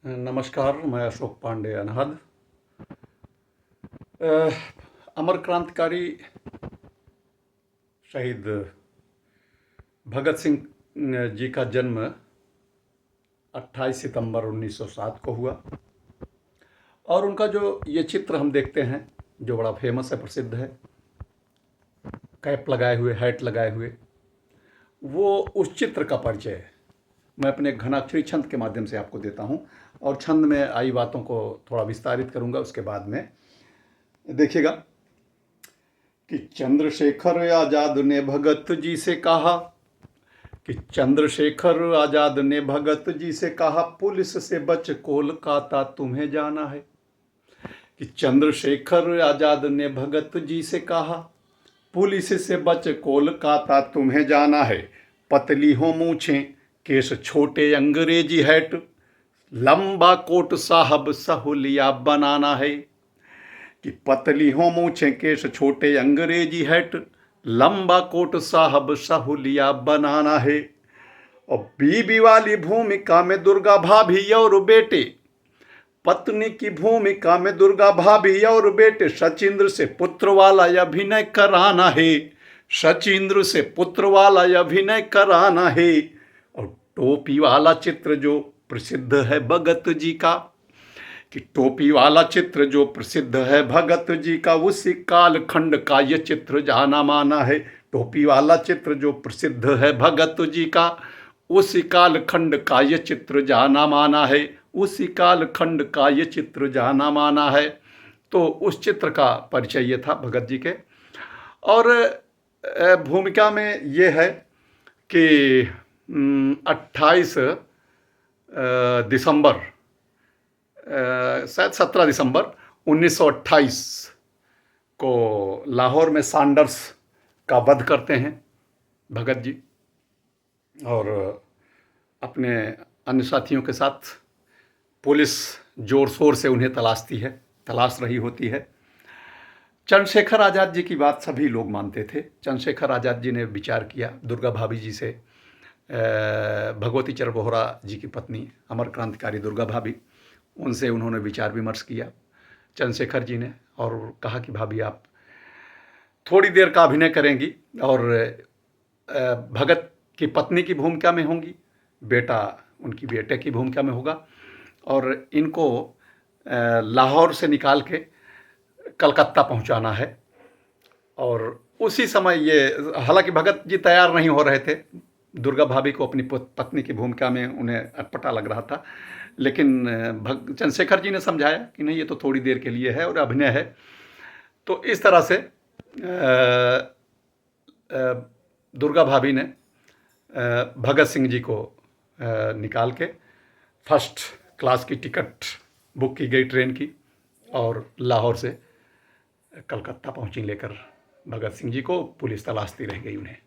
नमस्कार, मैं अशोक पांडे अनहद। अ, अमर क्रांतिकारी शहीद भगत सिंह जी का जन्म 28 सितंबर 1907 को हुआ। और उनका जो ये चित्र हम देखते हैं, जो बड़ा फेमस है, प्रसिद्ध है, कैप लगाए हुए, हैट लगाए हुए, वो उस चित्र का परिचय मैं अपने घनाक्षरी छंद के माध्यम से आपको देता हूँ। और छंद में आई बातों को थोड़ा विस्तारित करूँगा उसके बाद में। देखिएगा कि चंद्रशेखर आजाद ने भगत जी से कहा कि चंद्रशेखर आजाद ने भगत जी से कहा, पुलिस से बच कोलकाता तुम्हें जाना है। कि चंद्रशेखर आजाद ने भगत जी से कहा, पुलिस से बच कोलकाता तुम्हें जाना है। पतली हो मूछें, केस छोटे, अंग्रेजी हैट, लंबा कोट साहब सहूलिया बनाना है। कि पतली हो मूछें, केस छोटे, अंग्रेजी हैट, लंबा कोट साहब सहूलिया बनाना है। और बीबी वाली भूमिका में दुर्गा भाभी और बेटे, पत्नी की भूमिका में दुर्गा भाभी और बेटे, सचिंद्र से पुत्र वाला अभिनय कराना है। सचिंद्र से पुत्र वाला अभिनय कराना है। और टोपी वाला चित्र जो प्रसिद्ध है भगत जी का, कि टोपी वाला चित्र जो प्रसिद्ध है भगत जी का, उसी कालखंड का ये चित्र जाना माना है। टोपी वाला चित्र जो प्रसिद्ध है भगत जी का, उसी कालखंड का ये चित्र जाना माना है। उसी कालखंड का ये चित्र जाना माना है। तो उस चित्र का परिचय ये था भगत जी के। और भूमिका में ये है कि 28 दिसंबर, शायद 17 दिसंबर 1928 को लाहौर में सैंडर्स का वध करते हैं भगत जी, और अपने अन्य साथियों के साथ पुलिस जोर शोर से उन्हें तलाश रही होती है। चंद्रशेखर आज़ाद जी की बात सभी लोग मानते थे। चंद्रशेखर आज़ाद जी ने विचार किया दुर्गा भाभी जी से, भगवती चरण बोहरा जी की पत्नी अमर क्रांतिकारी दुर्गा भाभी, उनसे उन्होंने विचार विमर्श किया चंद्रशेखर जी ने, और कहा कि भाभी आप थोड़ी देर का अभिनय करेंगी और भगत की पत्नी की भूमिका में होंगी, बेटा उनकी बेटे की भूमिका में होगा, और इनको लाहौर से निकाल के कलकत्ता पहुंचाना है। और उसी समय ये, हालांकि भगत जी तैयार नहीं हो रहे थे, दुर्गा भाभी को अपनी पत्नी की भूमिका में उन्हें अटपटा लग रहा था, लेकिन चंद्रशेखर जी ने समझाया कि नहीं, ये तो थोड़ी देर के लिए है और अभिनय है। तो इस तरह से दुर्गा भाभी ने भगत सिंह जी को निकाल के फर्स्ट क्लास की टिकट बुक की गई ट्रेन की, और लाहौर से कलकत्ता पहुंची लेकर भगत सिंह जी को। पुलिस तलाशती रह गई उन्हें।